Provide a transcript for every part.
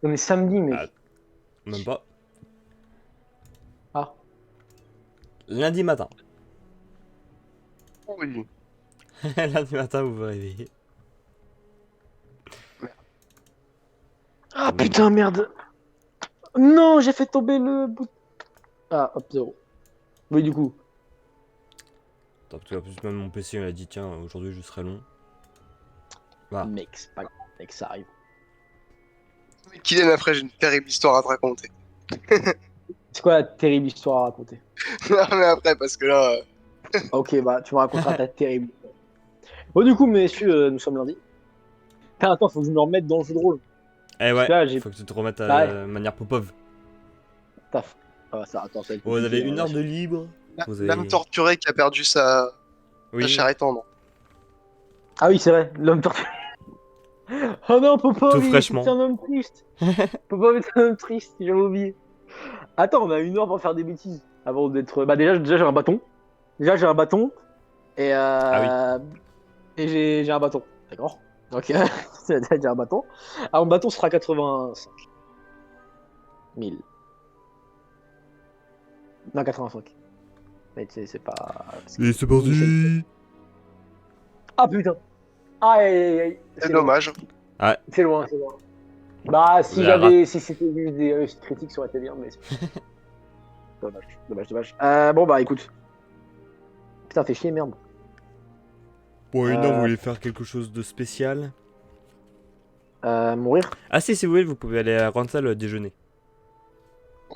On est samedi, mec. Ah, même pas. Ah. Lundi matin. Oui. Lundi matin, vous vous réveillez. Ah putain, merde. Non, j'ai fait tomber le bout. Ah, hop, 0. Oui, du coup. Attends, parce qu'en plus, même mon PC il m'a dit tiens, aujourd'hui je serai long. Voilà. Mec, c'est pas grave, mec, ça arrive. Kylian, après, j'ai une terrible histoire à te raconter. C'est quoi la terrible histoire à raconter? Non, mais après, parce que là. Ok, bah, tu me raconteras ta terrible. Bon, du coup, messieurs, nous sommes lundi. Ah, attends, faut que je me remette dans le jeu de rôle. Eh Parce ouais, que là, j'ai. faut que tu te remettes à Bah, ouais, manière Popov. taf. Ah, ça, attends, ça va être Bon, vous avez compliqué, hein, une là. heure de libre. Vous L'âme avez. torturée qui a perdu sa Oui, chair étendue. Ah oui, c'est vrai, l'homme tortue. Oh non, tout Popov, c'est fraîchement. un homme triste. Popov est un homme triste, j'avais oublié. Attends, on a 1 heure pour faire des bêtises. Avant d'être. Bah, déjà j'ai un bâton. Déjà, j'ai un bâton. Et, Ah oui. j'ai un bâton. D'accord. Donc, j'ai un bâton. Alors, mon bâton sera 85 000. Non, 85. Mais c'est pas. Et c'est Oui, parti. Ah putain. Aïe, aïe, aïe. C'est C'est loin. dommage. Ah, C'est loin, c'est loin. Bah, vous avez raté. si c'était juste des réussites critiques, ça aurait été bien, mais c'est dommage, dommage, dommage. Bon, bah, écoute. Putain, fais chier, merde. Bon, une heure, vous Euh, voulez faire quelque chose de spécial? Mourir? Ah si vous voulez, vous pouvez aller à Rental déjeuner.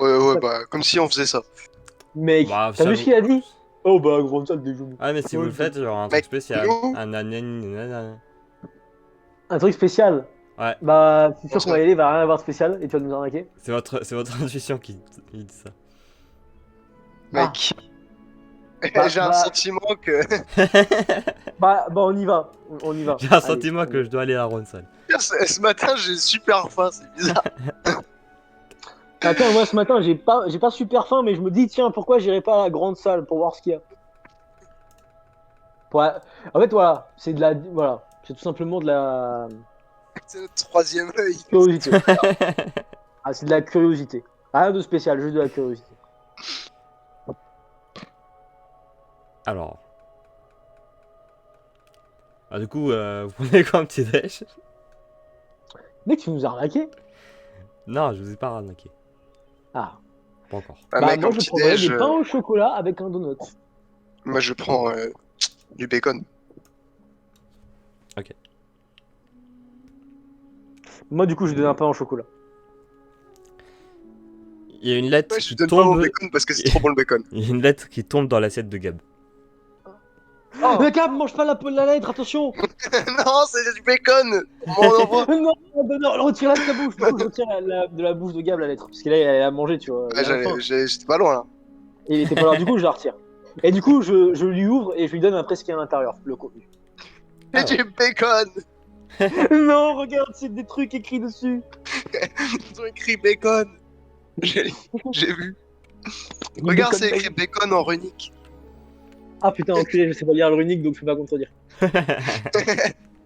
Ouais, ouais, bah, comme si on faisait ça. Mec, Bah, t'as ça vu ce vous... qu'il a dit? Oh, bah, grande salle déjeuner. Ah, mais si vous Ouais, le faites, il y aura un truc Mec, spécial. nous, un truc spécial. Ouais, Bah, c'est on sûr qu'on va y serait- aller, il va rien avoir de spécial et tu vas nous arnaquer. c'est votre intuition qui dit ça. Ah, mec, bah, j'ai un bah, sentiment que bah, on y va. On y va. J'ai un Allez. sentiment que je dois aller à Ronson. ce matin j'ai super faim, c'est bizarre. Attends, moi ce matin, j'ai pas super faim, mais je me dis, tiens, pourquoi j'irai pas à la grande salle pour voir ce qu'il y a? En fait, voilà, c'est de la. Voilà, c'est tout simplement de la C'est notre troisième œil. curiosité. Ah, c'est de la curiosité. Rien de spécial, juste de la curiosité. Alors. Ah, du coup, vous prenez quoi un petit déj? Mec, tu nous as arnaqué? Non, je vous ai pas arnaqué. Ah. Pas encore. Ah, Bah, mec, moi, en je petit prendrais déj, des pains au chocolat avec un donut. moi je prends du bacon. Moi, du coup, je donne un pain au chocolat. Il y a une lettre Ouais, je qui donne pas mon tombe. bacon parce que c'est trop bon le bacon. Il y a une lettre qui tombe dans l'assiette de Gab. Oh Le Gab, mange pas la lettre, attention! non, c'est du bacon. Mon envoi. Non, non, retire-la de ta bouche. Du coup, je retire de la bouche de Gab la lettre. Parce que là, elle a mangé, tu vois. Ah, Il a faim. j'étais pas loin là. Et il était pas là. Du coup, je la retire. Et du coup, je lui ouvre et je lui donne après ce qu'il y a à l'intérieur. Le contenu. C'est Alors. du bacon. Non, regarde, c'est des trucs écrits dessus. Ils ont écrit bacon. J'ai vu. Regarde, Bacon, c'est écrit bacon. bacon en runique. Ah putain, enculé, je sais pas lire le runique donc je peux pas contredire. Je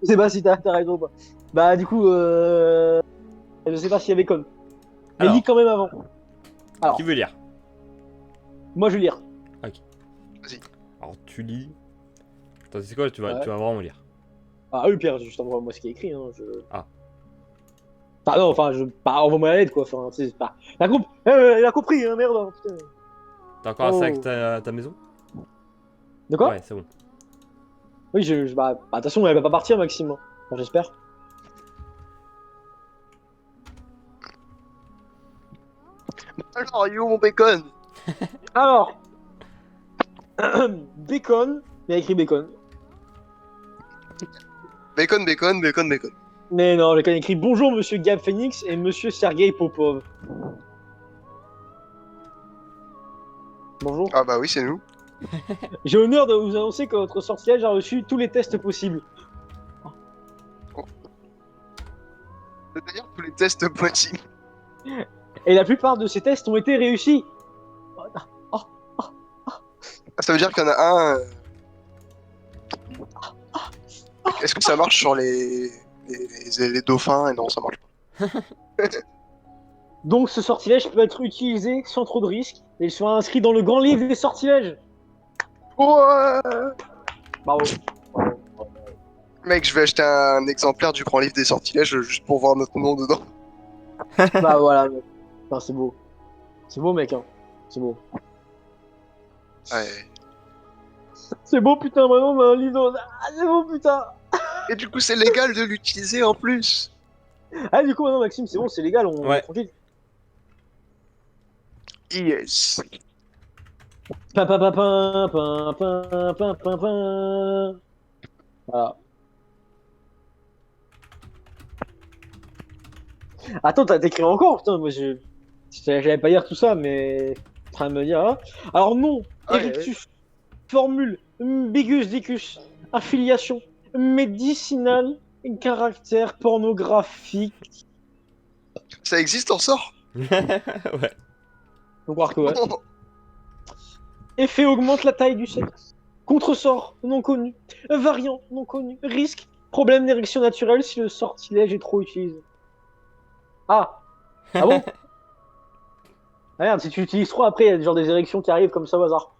sais pas si t'as raison ou pas. Bah, du coup, je sais pas s'il y a bacon. Mais Alors. lis quand même avant. Alors, Qui veut lire? moi je vais lire. Alors tu lis. Attends, c'est quoi? Tu vas Ouais. vraiment lire. Ah oui, Pierre, je t'envoie moi ce qui est écrit. Hein, Ah. Enfin, non, enfin, envoie-moi la lettre quoi. Enfin, tu sais, c'est pas. Elle a compris, hein, merde. Hein, putain. T'as encore assez Oh. avec ta maison? De quoi? Ouais, c'est bon. Oui, bah, attention, elle va pas partir, Maxime. Hein. Enfin, j'espère. Alors, you mon bacon. Alors, bacon. Il y a écrit bacon. Bacon, bacon, bacon, bacon. Mais non, j'ai quand même écrit bonjour monsieur Gab Phoenix et monsieur Sergei Popov. Bonjour. Ah bah oui, c'est nous. J'ai l'honneur de vous annoncer que votre sortilège a reçu tous les tests possibles. C'est-à-dire tous les tests possibles. Et la plupart de ces tests ont été réussis. Ah, ça veut dire qu'il y en a un. Est-ce que ça marche sur les dauphins? Et non, ça marche pas. Donc ce sortilège peut être utilisé sans trop de risques. Et il sera inscrit dans le grand livre des sortilèges. Ouais. Bravo. Mec, je vais acheter un exemplaire du grand livre des sortilèges juste pour voir notre nom dedans. Bah voilà. Mec. Putain, c'est beau. C'est beau, mec. Hein. C'est beau. Ouais. C'est beau, putain. Maintenant, on a un livre dans... Ah, c'est beau, putain. Et du coup, c'est légal de l'utiliser en plus. Ah, du coup, maintenant, Maxime, c'est bon, c'est légal. On Ouais. est tranquille. Yes. Pin, pin, pin, pin, pin, pin, pin, pin, pin. Voilà. Attends, t'as écrit encore, putain, moi j'allais pas lire tout ça, mais en train de me dire. Hein. Alors non, Ouais, Erectus, formule, Bigus Dicus, affiliation, médicinale, caractère pornographique. Ça existe en sort? Ouais. Faut croire que ouais. Effet augmente la taille du sexe. Contresort non connu. Variant non connu. Risque, problème d'érection naturelle si le sortilège est trop utilisé. Ah bon Ah, merde, si tu l'utilises trop, après, il y a genre des érections qui arrivent comme ça au hasard.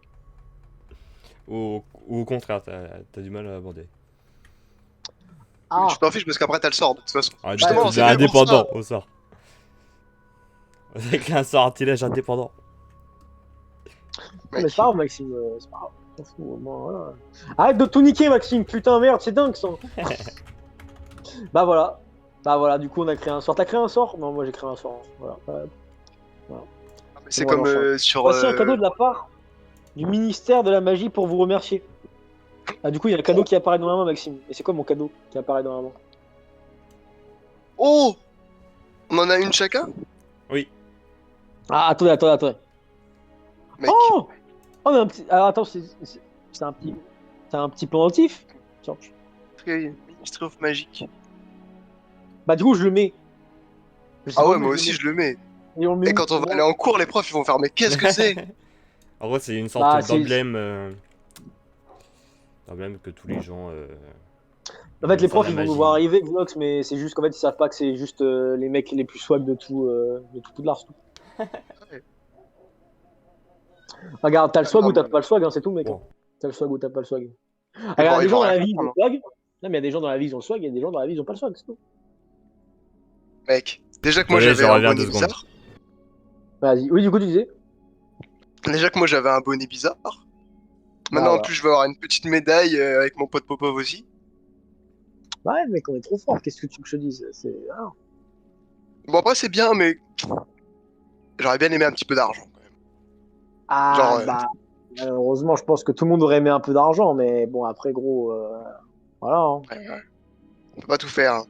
Ou au contraire, t'as du mal à aborder. Ah, Tu t'en fiches parce qu'après t'as le sort de toute façon. Ah, Justement, tu c'est deviens fait pour indépendant au sort. Avec un sortilège indépendant. mais Mec. c'est pas grave, Maxime, c'est pas grave. On s'en fout, moi, voilà. Arrête de tout niquer, Maxime, putain, merde, c'est dingue ça. Bah voilà, du coup, on a créé un sort. T'as créé un sort? Non, moi j'ai créé un sort. Voilà. C'est Voilà, comme enfin. sur. Voici un cadeau de la part du ministère de la magie pour vous remercier. Ah, du coup, il y a un cadeau qui apparaît dans ma main, Maxime. Et c'est quoi mon cadeau qui apparaît dans ma main? Oh! On en a une chacun? Oui. Ah, attendez. Mec. Oh! On a un petit. Alors attends, c'est un petit. C'est un petit pendentif? Tiens. Ministry of Magic. Bah, du coup, je le mets. Je sais Ah pas ouais, où moi le aussi mets. je le mets. Et on le met Et où? quand on va aller en cours, les profs ils vont faire mais qu'est-ce que c'est? En gros, c'est une sorte Bah, c'est- d'emblème que tous les gens. En fait, les profs, la ils vont nous magie. voir arriver, Vlox, mais c'est juste qu'en fait, ils savent pas que c'est juste les mecs les plus swag de tout Poudlard. C'est tout. Regarde, t'as le swag Ah, ou t'as man. pas le swag, hein, c'est tout, mec. Bon. T'as le swag ou t'as pas le swag. Ils Regarde, vont- des ils gens vont dans la rien vie, ils ont le comprendre. swag. Non, mais il y a des gens dans la vie, ils ont le swag, il y a des gens dans la vie, ils ont pas le swag, c'est tout. Mec, déjà que moi Allez, j'avais je un reviens bonnet 2 secondes. bizarre. Vas-y. Oui, du coup, tu disais. Déjà que moi j'avais un bonnet bizarre. Maintenant en voilà. plus je vais avoir une petite médaille avec mon pote Popov aussi. Ouais, mec, on est trop fort, qu'est-ce que tu veux que je te dise? Ah. Bon après c'est bien mais j'aurais bien aimé un petit peu d'argent quand même. Ah, Genre, bah. Malheureusement, je pense que tout le monde aurait aimé un peu d'argent, mais bon, après, gros. Voilà. Hein. ouais. On peut pas tout faire. Hein.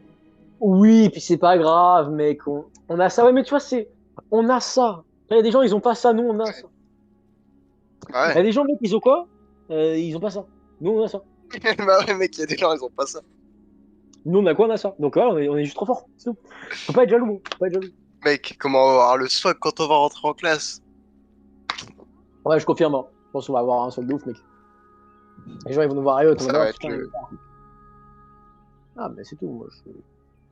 Oui, et puis c'est pas grave, mec. On a ça. Ouais, mais tu vois, c'est. On a ça. Il y a des gens, ils ont pas ça. Nous, on a ça. Ah Il y a ouais. des gens, mec, ils ont quoi? Ils ont pas ça. Nous, on a ça. Bah ouais mec, il y a des gens ils ont pas ça. Nous, on a quoi? On a ça. Donc, voilà, on est juste trop fort. C'est tout. Faut pas être jaloux. Hein. Faut pas être jaloux. Mec, comment on va avoir le swag quand on va rentrer en classe? Ouais, je confirme. Hein. Je pense qu'on va avoir un swag de ouf, mec. Les gens, ils vont nous voir ailleurs. Ça va être le... Ah, mais c'est tout.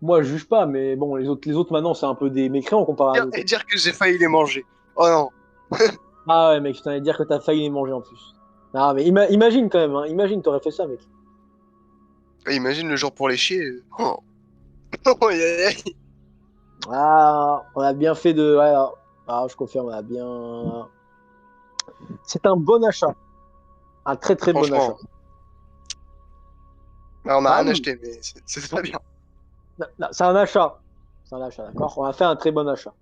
Moi, je juge pas, mais bon, les autres maintenant, c'est un peu des mécréants comparé à nous. Et dire que j'ai failli les manger. Oh non. Ah ouais, mec, je t'allais dire que t'as failli les manger en plus. Ah, mais imagine quand même, hein. Imagine, t'aurais fait ça, mec. Ouais, imagine le jour pour les chier. Oh. Oh, aïe, aïe, aïe. Ah, on a bien fait de. Ouais, ah, je confirme, on a bien. C'est un bon achat. Un très très bon achat. Franchement. Bah, on a Ah, rien oui. acheté mais c'est très bien. Non, non, c'est un achat. C'est un achat, d'accord? On a fait un très bon achat.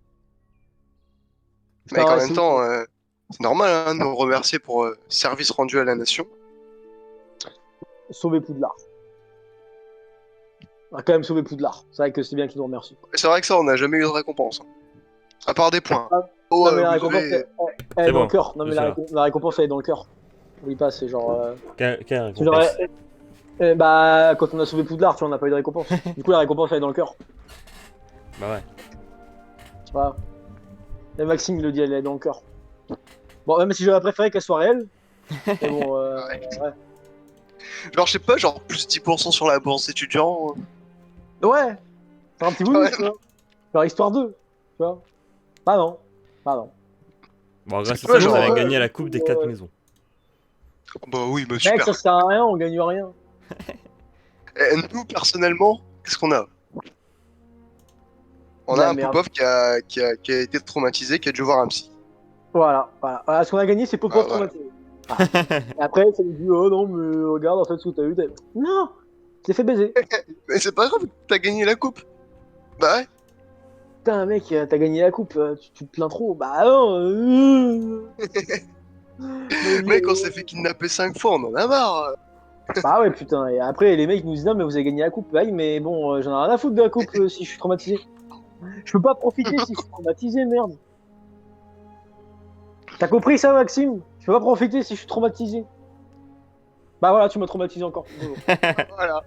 Mec, en ouais, même temps, c'est normal hein, de nous remercier pour service rendu à la nation. Sauver Poudlard. On a quand même sauvé Poudlard. C'est vrai que c'est bien qu'ils nous remercient. C'est vrai que ça, on n'a jamais eu de récompense. Hein. À part des points. Oh, Non, mais la vous récompense, aurez- elle est dans bon, le cœur. Non, mais je sais la récompense, elle est dans le cœur. Oui, pas, c'est genre. Quelle C'est genre, récompense? bah, quand on a sauvé Poudlard, tu vois, on n'a pas eu de récompense. Du coup, la récompense, elle est dans le cœur. Bah ouais. Voilà. Et Maxime, il le dit, elle est dans le cœur. Bon, même si j'aurais préféré qu'elle soit réelle. Mais bon, Ouais. ouais. Genre, je sais pas, genre plus 10% sur la bourse étudiant. Ouais, c'est un petit bonus, Ouais. tu vois. Genre histoire 2, tu vois. Bah non. Bah non. Bon, grâce à C'est ça, pas vous genre, avez gagné la coupe des 4 ouais. maisons. Bah oui, bah Mec, super. ça sert à rien, on gagne rien. Nous, personnellement, qu'est-ce qu'on a? On De a la un merde. Popov qui a été traumatisé, qui a dû voir un psy. Voilà. Ce qu'on a gagné, c'est Popov Ah, voilà. traumatisé. Voilà. Et après, ça nous dit, oh non, mais regarde, en fait, ce que t'as eu. Non! T'es fait baiser. Mais c'est pas grave, t'as gagné la coupe. Bah ouais. Putain, mec, t'as gagné la coupe, tu te plains trop. Bah non! Vas-y, Mec, on s'est fait kidnapper 5 fois, on en a marre. Bah ouais, putain. Et après, les mecs nous disent, non, mais vous avez gagné la coupe. Bah oui, mais bon, j'en ai rien à foutre de la coupe si je suis traumatisé. Je peux pas profiter si je suis traumatisé, merde. T'as compris ça, Maxime? Je peux pas profiter si je suis traumatisé. Bah voilà, tu m'as traumatisé encore. Voilà.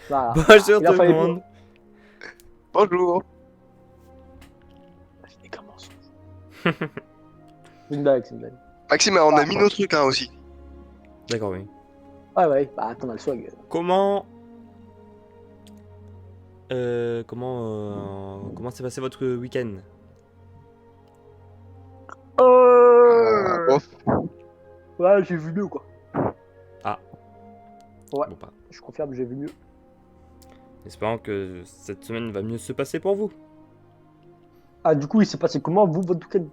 Voilà. Bonjour Il tout en le fallait monde. Bonjour. plus. Des commences. C'est une blague, c'est une blague. Maxime, on a mis nos trucs hein, aussi. D'accord, oui. Ouais, bah attends, on a le swag. Comment comment s'est passé votre week-end? Bof. Ouais, j'ai vu mieux, quoi. Ouais. Bon, pas. Je confirme, j'ai vu mieux. Espérons que cette semaine va mieux se passer pour vous. Ah, du coup, il s'est passé comment, vous, votre week-end?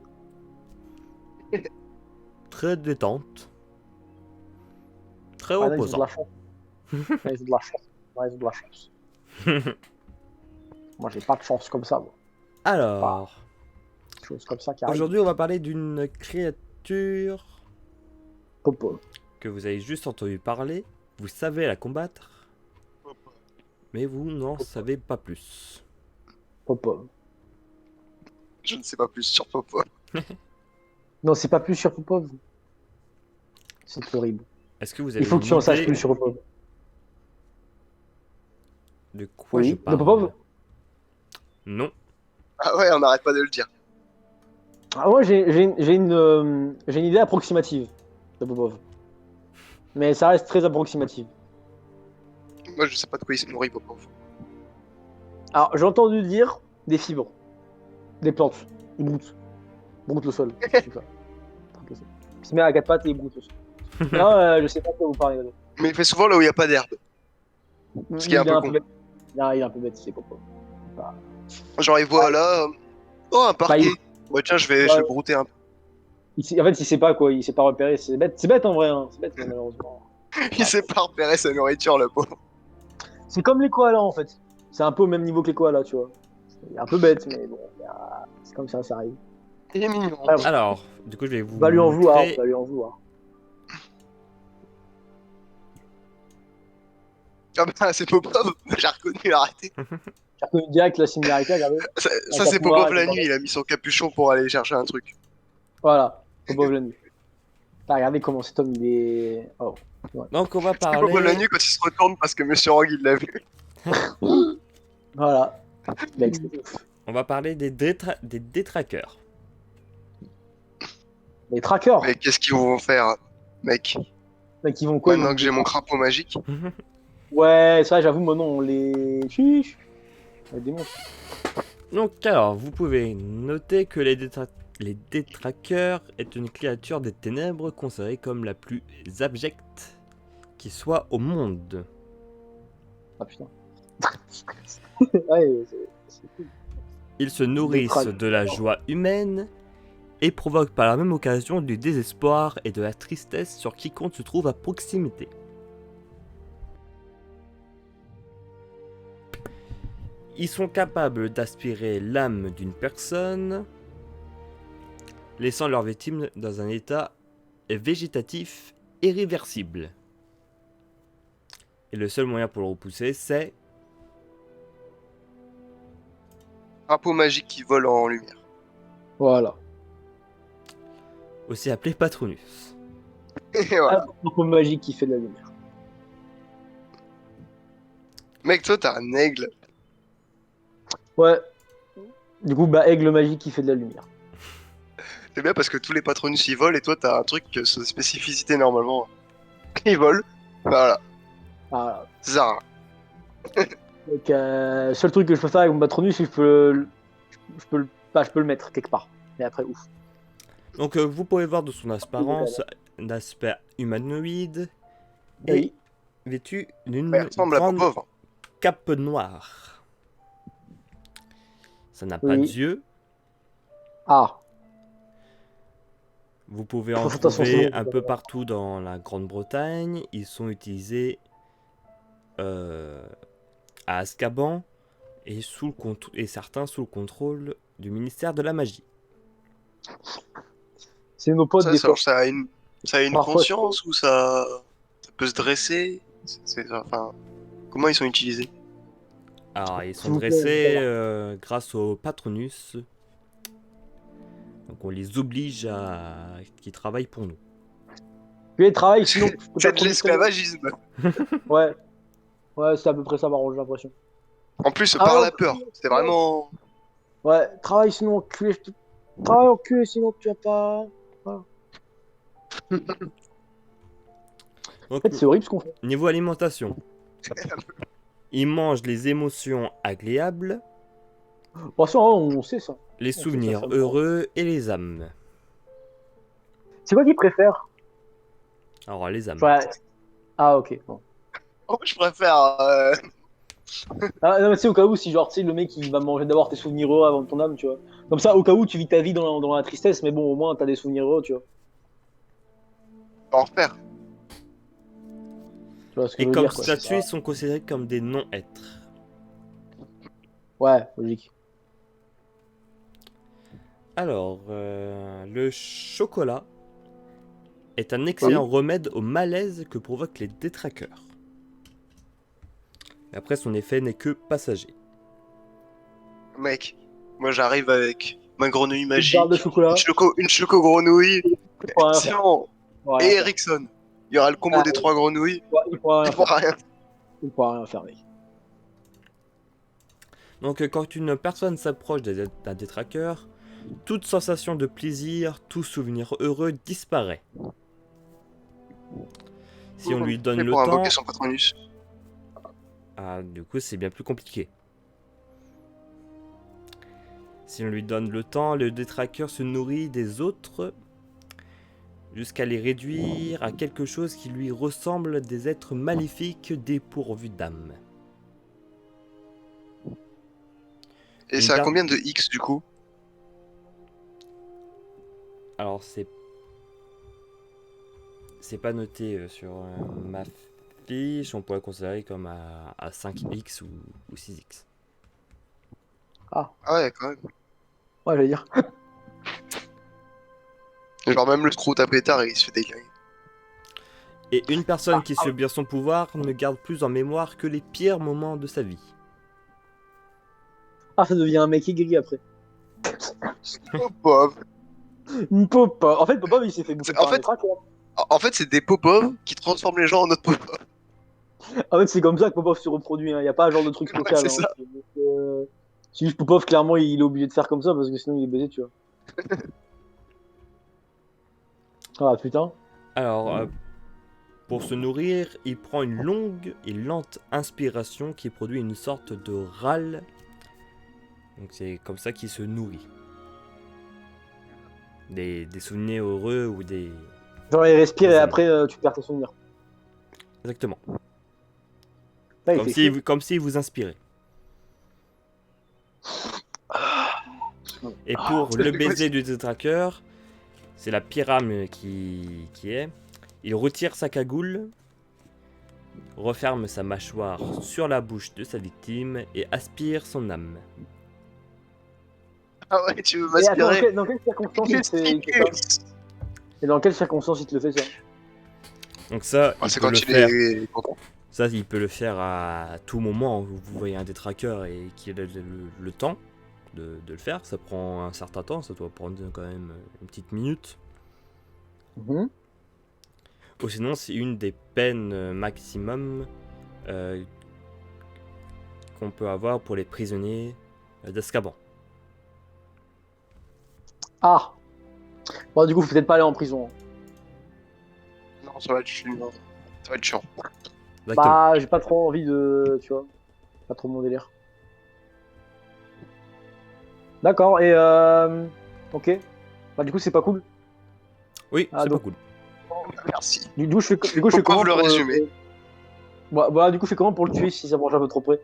Très détente. Très Ah, non, ils ont de reposant. la chance. Ouais, ils ont de la chance. Ouais, ils ont de la chance. Moi, j'ai pas de chance comme ça, moi. Alors, Des choses comme ça qui arrivent. aujourd'hui on va parler d'une créature Popo. que vous avez juste entendu parler. Vous savez la combattre, mais vous n'en savez pas plus. Popo. Je ne sais pas plus sur Popov. Non, c'est pas plus sur Popov. C'est horrible. Est-ce que vous avez Il faut que tu en une saches idée plus sur Popov. de quoi Oui, je de parle? Popov. Non. Ah ouais, on n'arrête pas de le dire. Ah, moi, j'ai une idée approximative de Popov. Mais ça reste très approximatif. Moi, je sais pas de quoi il se nourrit, Popov. Alors, j'ai entendu dire des fibres, des plantes, il broute. Broute le sol. C'est ça. Broute le sol. Il se met à quatre pattes et il broute le sol. Non, je sais pas de quoi vous parlez. Mais il fait souvent là où il n'y a pas d'herbe. Ce qui est un Il peu con. bête. Non, il est un peu bête, c'est Popov. Genre, il voit là. Oh, un parquet. il- Ouais, tiens, je vais brouter un peu. En fait, il sait pas quoi, il sait pas repérer. C'est bête en vrai, hein. C'est bête malheureusement. Il sait pas repérer sa nourriture, le pauvre. C'est comme les koalas en fait. C'est un peu au même niveau que les koalas, tu vois. C'est un peu bête, mais bon, c'est comme ça arrive. Il est mignon. Ah, bon. Alors, du coup, je vais vous On va lui en vouloir, montrer- on va lui en vouloir. Ah bah, c'est Popov. J'ai reconnu, arrêtez. J'ai reconnu direct la similarité, regardez. Ça c'est Popov la nuit. Il a mis son capuchon pour aller chercher un truc. Voilà, Popov la nuit. Putain, regardez comment cet homme il est. Oh. Donc, on va C'est Popov la parler. nuit quand il se retourne parce que Monsieur Rogue il l'a vu. Voilà. Mec, c'est ouf. On va parler des détraqueurs. Les trackers, Mais qu'est-ce qu'ils vont faire, mec? mec, ils vont quoi ils Maintenant vont- que j'ai mon crapaud magique. Ouais, ça, j'avoue, moi non, on les. Chiche. On les démonte. Donc, alors, vous pouvez noter que les détraqueurs est une créature des ténèbres considérée comme la plus abjecte qui soit au monde. Ah putain. Ouais, c'est cool. Ils se nourrissent Détraqueurs. de la joie humaine et provoquent par la même occasion du désespoir et de la tristesse sur quiconque se trouve à proximité. Ils sont capables d'aspirer l'âme d'une personne, laissant leur victime dans un état végétatif irréversible. Et le seul moyen pour le repousser, c'est Crapaud magique qui vole en lumière. Voilà. aussi appelé Patronus. Et voilà. Un Popo magique qui fait de la lumière. Mec, toi t'as un aigle. Ouais. Du coup, bah, aigle magique qui fait de la lumière. C'est bien parce que tous les patronus ils volent et toi t'as un truc que sa spécificité normalement. Il vole. Voilà. Voilà. C'est ça. Donc, seul truc que je peux faire avec mon Patronus, c'est que je peux je peux le mettre quelque part. Mais après, ouf. Donc vous pouvez voir de son apparence d'aspect humanoïde et Oui. vêtu Il d'une ressemble à grande Popov. cape noire. Ça n'a pas Oui. d'yeux. Ah. Vous pouvez en Attention, trouver c'est bon, un c'est peu bon. partout dans la Grande-Bretagne. Ils sont utilisés à Azkaban et, et certains sous le contrôle du ministère de la magie. C'est nos potes des fois. Ça a une Parfois, conscience ou ça peut se dresser? Enfin, comment ils sont utilisés? Alors, ils S'il sont vous plaît, dressés voilà. grâce au Patronus. Donc on les oblige à qu'ils travaillent pour nous. Puis travail, sinon, je peux C'est pas de trop distraire. l'esclavagisme. Ouais. Ouais, c'est à peu près ça, Baron, j'ai l'impression. En plus, par Travaille la peur. C'est vraiment. Ouais, travaille sinon enculé. Travaille enculé sinon tu vas pas. Voilà. En Donc, fait, c'est horrible ce qu'on fait. niveau alimentation, ils mangent les émotions agréables, Attention, hein, on sait ça. les On sait souvenirs ça me heureux et les âmes. C'est quoi qu'ils préfèrent? Alors, les âmes. Ouais. Ah, ok. Bon. Oh, je préfère. Ah, non, mais c'est au cas où, si genre, tu sais, le mec il va manger d'abord tes souvenirs heureux avant ton âme, tu vois. Comme ça, au cas où tu vis ta vie dans la tristesse, mais bon, au moins t'as des souvenirs heureux, tu vois. En refaire. Tu vois ce que Et je veux comme dire, quoi. c'est statut, ça. ils sont considérés comme des non-êtres. Ouais, logique. Alors, le chocolat est un excellent remède au malaise que provoquent les détraqueurs. Et après, son effet n'est que passager. Mec, moi j'arrive avec ma grenouille Une barre de magique, chocolat, une choco grenouille, il pourra rien c'est faire. bon. Il pourra Et rien faire. Ericsson. Il y aura le combo Ah, des 3 grenouilles, il pourra il rien faire. pourra rien. Il pourra rien faire, mec. Donc, quand une personne s'approche d'un détraqueur, toute sensation de plaisir, tout souvenir heureux disparaît. Si on lui donne Mais le pour temps, invoquer son patronus. du coup, c'est bien plus compliqué. Si on lui donne le temps, le détraqueur se nourrit des autres jusqu'à les réduire à quelque chose qui lui ressemble des êtres maléfiques dépourvus d'âme. Et Une ça a per- combien de X du coup? Alors, c'est pas noté sur ma fiche, on pourrait considérer comme à 5x ou 6x. Ah ouais, quand même. Ouais, j'allais dire. Genre même le Sprout à pétard, il se fait déglinguer. Et une personne qui subit son pouvoir ne garde plus en mémoire que les pires moments de sa vie. Ah, ça devient un mec aigri après. Oh, pauvre. Popov. En fait, Popov, il s'est fait bouffer En par un fait- détraqueur. En fait, c'est des Popov qui transforment les gens en autres Popov. En fait, c'est comme ça que Popov se reproduit. Il n'y a pas un genre de truc Ouais, spécial. c'est Hein. ça. C'est juste Popov, clairement, il est obligé de faire comme ça parce que sinon il est baisé, tu vois. Ah putain. Alors, pour se nourrir, il prend une longue et lente inspiration qui produit une sorte de râle. Donc c'est comme ça qu'il se nourrit. Des souvenirs heureux ou des... Genre, il respire et Des après, tu perds tes souvenirs. Exactement. Là, il fait chier. Comme si vous inspirez. Et pour le baiser du détraqueur, c'est la pyramide qui est. Il retire sa cagoule, referme sa mâchoire sur la bouche de sa victime et aspire son âme. Ah ouais, tu veux Et attends, m'aspirer? dans quelles circonstances il te fait ça? Et dans quelles circonstances il te le fait ça? Donc ça, Ah, il c'est peut quand le il faire. est content. Ça, il peut le faire à tout moment où vous voyez un détraqueur et qu'il a le temps de le faire. Ça prend un certain temps, ça doit prendre quand même une petite minute. Mhm. Ou sinon, c'est une des peines maximum qu'on peut avoir pour les prisonniers d'Azkaban. Ah. Bon, du coup, faut peut-être pas aller en prison. Non, ça va être chiant. Ça va être chiant. Exactement. Bah, j'ai pas trop envie de. Tu vois. Pas trop mon délire. D'accord, et ok. Bah, du coup, c'est pas cool. Oui, Ah, c'est pas donc, cool. Merci. du coup, je fais Pourquoi comment vous le pour résumez? Voilà, du coup, je fais comment pour le tuer si ça mange un peu trop près?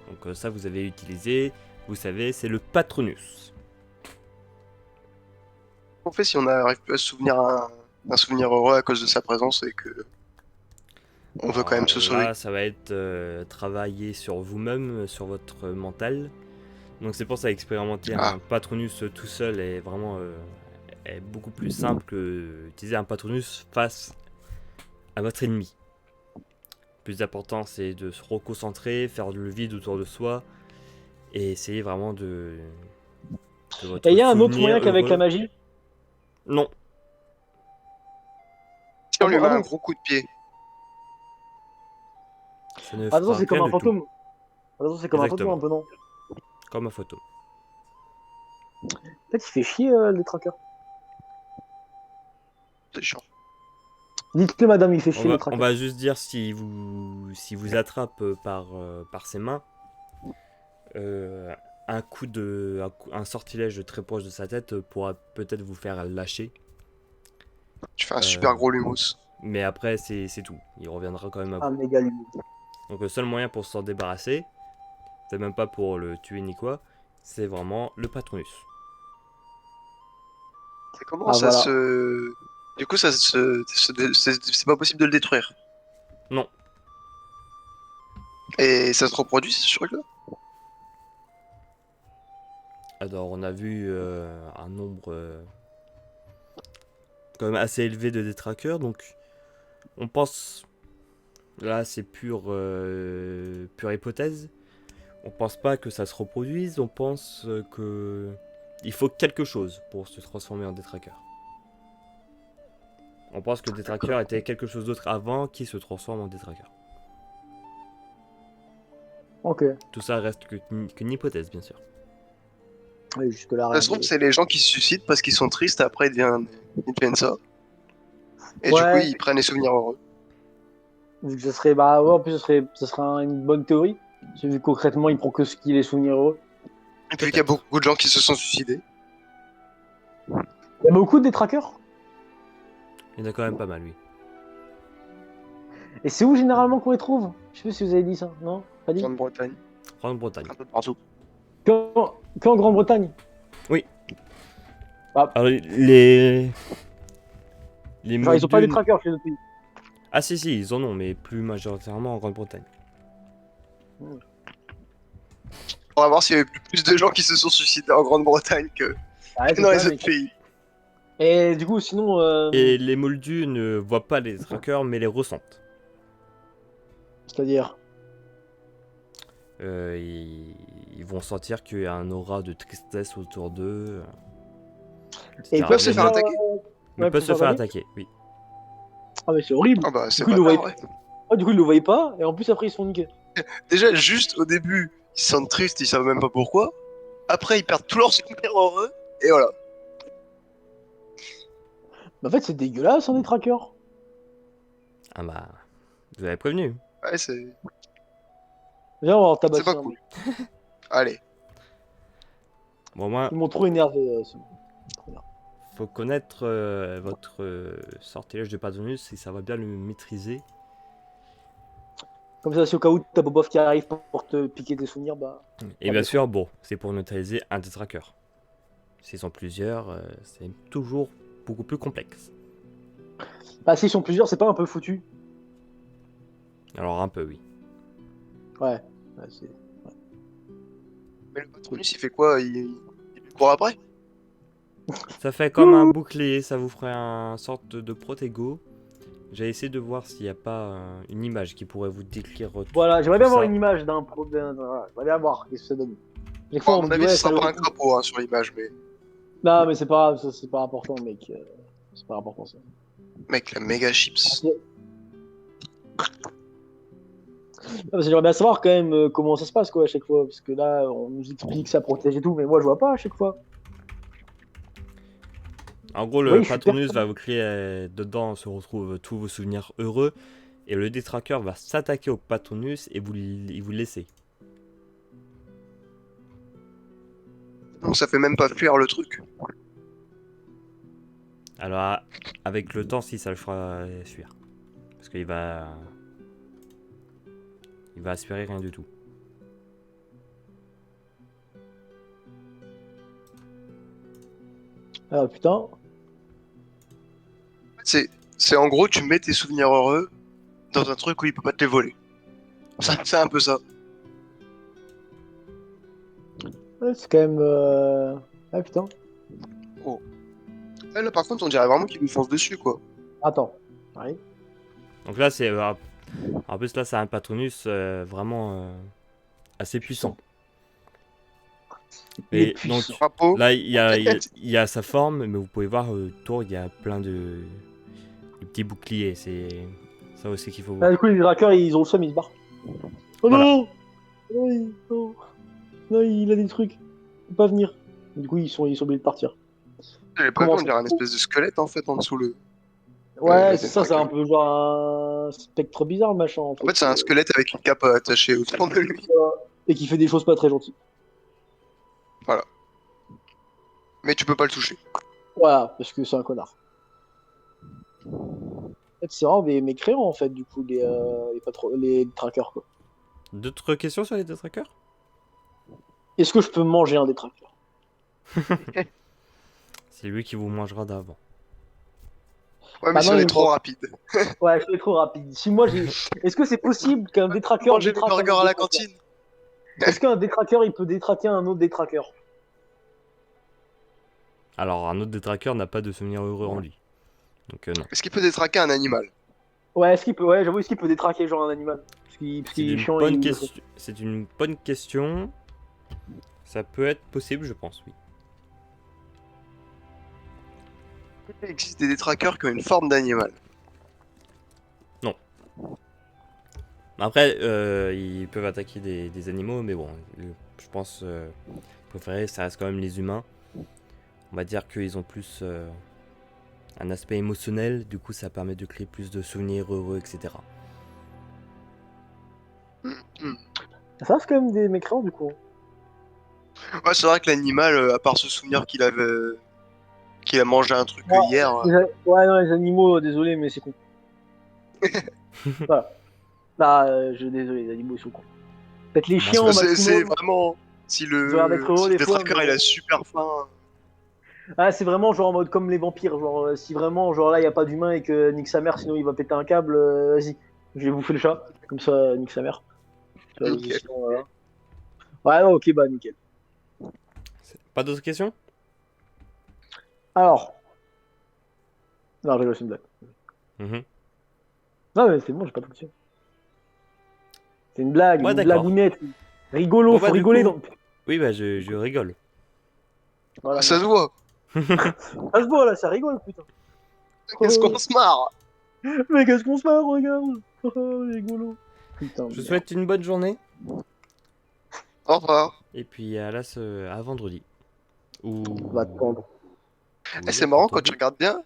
Donc ça, vous avez utilisé, vous savez, c'est le Patronus. On fait si on n'arrive plus à se souvenir un souvenir heureux à cause de sa présence et que on veut quand Alors même se sauver. là, ça va être travailler sur vous-même, sur votre mental. Donc c'est pour ça expérimenter Ah, un Patronus tout seul est vraiment est beaucoup plus simple que utiliser un Patronus face à votre ennemi. Le plus important, c'est de se reconcentrer, faire le vide autour de soi et essayer vraiment de que Et il votre y a un autre moyen souvenir qu'avec la heureux. magie? Non, si on Ah lui bon, met ah un bon. gros coup de pied, ça ne Attention, fera c'est comme rien un du tout. fantôme. Attention, c'est comme un fantôme Exactement, un peu, non? comme un photo. En fait, il fait chier le tracker. c'est chiant. Dites-le, madame, il fait chier le On tracker. va juste dire si vous attrape par ses mains, euh, un sortilège très proche de sa tête pourra peut-être vous faire lâcher. Tu fais un Euh, super gros lumos. mais après, c'est tout. Il reviendra quand même à Un vous. méga lui. Donc le seul moyen pour s'en débarrasser, c'est même pas pour le tuer ni quoi, c'est vraiment le Patronus. Et comment Ah, ça voilà. se... Du coup, c'est pas possible de le détruire. Non, Et ça se reproduit, c'est sûr que là. alors on a vu un nombre quand même assez élevé de détraqueurs, donc on pense, là c'est pure hypothèse, on pense pas que ça se reproduise, on pense que il faut quelque chose pour se transformer en détraqueur. On pense que le détraqueur était quelque chose d'autre avant qui se transforme en détraqueur. Ok. Tout ça reste qu'une hypothèse, bien sûr. Oui, jusque-là, Ça rien se trouve, de. c'est les gens qui se suicident parce qu'ils sont tristes, après ils deviennent ça. Et du coup, Ouais, ils prennent les souvenirs heureux. vu que ce serait. Bah, ouais, en plus, ce serait une bonne théorie. J'ai vu concrètement, il prend que ce qu'il est souvenir heureux. Et puis qu'il y a Peut-être. beaucoup de gens qui se sont suicidés. Il y a beaucoup de détraqueurs. Il y en a quand même pas mal, oui. Et c'est où généralement qu'on les trouve? Je sais pas si vous avez dit ça, non? Pas dit? Grande-Bretagne, Grande-Bretagne. un peu partout. Que en Grande-Bretagne? Oui. Ah, Alors, les genre, ils ont pas des Moldus. trackers chez d'autres pays. Ah, si, ils en ont, mais plus majoritairement en Grande-Bretagne. On va voir s'il y avait plus de gens qui se sont suicidés en Grande-Bretagne que Ouais, c'est dans ça, les autres mec. pays. Et du coup, sinon, Et les Moldus ne voient pas les trackers, mais les ressentent. c'est-à-dire. Ils vont sentir qu'il y a un aura de tristesse autour d'eux, Et ils Ils etc. peuvent peuvent se se faire faire. attaquer. Mais Ouais, peut pour se faire faire attaquer. attaquer, oui. Ah, mais c'est horrible. Ah bah, Du c'est coup, ils pas le voyaient grave, pas. ouais. Ah, du coup, ils le voyaient pas. Et en plus, après, ils se font niquer. Déjà, juste au début, ils se sentent tristes, ils savent même pas pourquoi. Après, ils perdent tous leurs souvenirs heureux. Et voilà. Mais en fait, c'est dégueulasse, hein, des trackers. Ah bah, vous avez prévenu. Ouais, c'est Viens, on va en c'est pas tabasser un, cool. mec. Allez. Bon, moi, Ils m'ont trop énervé. Trop bien. faut connaître votre sortilège de Patronus et ça va bien le maîtriser. Comme ça, si au cas où t'as Bobov qui arrive pour te piquer des souvenirs, bah. Et Pas bien de sûr, bon, c'est pour neutraliser un des trackers. S'ils sont plusieurs, c'est toujours beaucoup plus complexe. Bah, s'ils sont plusieurs, c'est pas un peu foutu. Alors un peu, oui. Ouais. Ouais, c'est. Mais le Patronus, il fait quoi? Il lui court après? Ça fait comme un bouclier, ça vous ferait un sorte de protégo. J'ai essayé de voir s'il n'y a pas une image qui pourrait vous décrire tout, Voilà, j'aimerais tout bien avoir ça. une image d'un problème. Voilà, j'aimerais bien voir ce que ça donne. Chaque Bon, fois, à on me mon dit, avis, ouais, ce ça sera le pas un retrouve. crapaud hein, sur l'image, mais Non, mais c'est pas grave, ça, c'est pas important, mec. C'est pas important, ça. mec, la méga chips. Ah, parce que j'aimerais bien savoir quand même comment ça se passe, quoi, à chaque fois. Parce que là, on nous explique que ça protège et tout, mais moi, je vois pas à chaque fois. En gros, Oui, le je suis Patronus perdu. va vous créer, dedans se retrouvent tous vos souvenirs heureux, et le détraqueur va s'attaquer au Patronus et vous le laisser. Donc ça fait même pas fuir le truc. Alors, avec le temps, si ça le fera fuir. Parce qu'il va... Il va aspirer rien du tout. Ah putain. C'est en gros, tu mets tes souvenirs heureux dans un truc où il peut pas te les voler. C'est un peu ça. Ouais, c'est quand même. Ah putain. Là, par contre, on dirait vraiment qu'il nous fonce dessus, quoi. Attends. Oui. Donc là, c'est... En plus, là, c'est un Patronus vraiment assez puissant. Il est Et donc, puissant. Drapeau. là, il y a sa forme, mais vous pouvez voir autour, il y a plein de petits boucliers. C'est ça aussi qu'il faut Ah, voir. du coup, les hackers, ils ont le seum, ils se barrent. Oh Voilà. non. Non, non. Non, il a des trucs. Il peut pas venir. Du coup, ils sont obligés de partir. J'avais pas vu, on dirait un espèce de squelette, en fait, en dessous le... Ouais, les c'est ça, c'est un trackers. peu genre un spectre bizarre, le machin. En fait, c'est un squelette avec une cape attachée autour de lui. Et qui fait des choses pas très gentilles. Mais tu peux pas le toucher. Voilà, parce que c'est un connard. En fait, c'est vraiment des mécréants, en fait, du coup, les trackers, quoi. D'autres questions sur les trackers? Est-ce que je peux manger un des trackers? C'est lui qui vous mangera d'avant. Ouais, mais Bah si non, on il est me trop prend- rapide. Ouais, je suis trop rapide. Si moi j'ai. Est-ce que c'est possible qu'un détraqueur Manger le détraque un burger autre à la détraqueur cantine. Est-ce qu'un détraqueur il peut détraquer un autre détraqueur? Alors, un autre des trackers n'a pas de souvenir heureux en lui. Donc, non. Est-ce qu'il peut détraquer un animal? Ouais, est-ce qu'il peut. Ouais, j'avoue, est-ce qu'il peut détraquer genre un animal? Parce qu'il est chiant et il- C'est une bonne question. Ça peut être possible, je pense, oui. Il existe des détraqueurs qui ont une forme d'animal. Après, ils peuvent attaquer des animaux, mais bon, je pense préféré, ça reste quand même les humains. On va dire qu'ils ont plus un aspect émotionnel, du coup ça permet de créer plus de souvenirs heureux, etc. Ça reste quand même des mécréants du coup. Ouais, c'est vrai que l'animal, à part se souvenir qu'il a mangé un truc Ouais, hier, Ouais, non, les animaux, désolé, mais c'est con. Voilà. Bah, désolé, les animaux ils sont cons. Peut-être les chiens au parce que c'est maximum. vraiment si Ils ont l'air d'être heureux si le des fois, détraqueur mais il a bon. super faim. Ah, c'est vraiment genre en mode comme les vampires. Genre, si vraiment, genre là, y a pas d'humain et que nique sa mère, sinon il va péter un câble, vas-y, je vais bouffer le chat. Comme ça, nique sa mère. Nickel. Sinon, voilà. Ouais, ouais, ok, bah nickel. Pas d'autres questions? Alors. Non, je rigole, c'est une blague. Mhm. Non, mais c'est bon, j'ai pas de question. C'est une blague, Ouais, une d'accord. blagounette. Rigolo, Bon, faut bah, du rigoler. coup- Donc. Oui, bah je rigole. Voilà, Ça se voit. ça se voit là, ça rigole, putain. Qu'est-ce qu'on se marre. Mais qu'est-ce qu'on se fait, regarde. Oh, rigolo. Putain, Je vous merde. souhaite une bonne journée, Au revoir. et puis à vendredi. Ou... Va te prendre. Eh, c'est marrant quand tu regardes bien.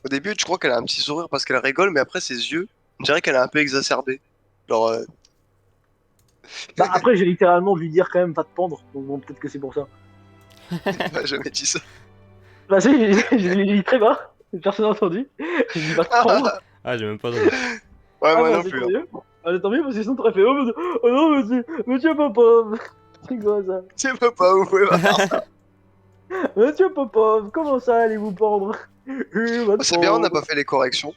Au début, tu crois qu'elle a un petit sourire parce qu'elle rigole, mais après ses yeux, on dirait qu'elle est un peu exacerbée. Genre, Bah, après, j'ai littéralement dû lui dire quand même, va te pendre. Donc bon, peut-être que c'est pour ça. j'ai jamais dit ça. Bah, si, je l'ai dit très bas. Personne n'a entendu. J'ai dit, va te pendre. Ah, j'ai même pas de... Ouais, Ah, moi bah, non c'est plus. tant Hein. mieux. Ah, c'est tant mieux parce que sinon t'aurais fait, oh non, monsieur Popov. C'est quoi ça? Tu peux pas, vous pouvez pas faire ça. Monsieur Popov, comment ça allez vous pendre? Va te C'est bien, on n'a pendre. pas fait les corrections.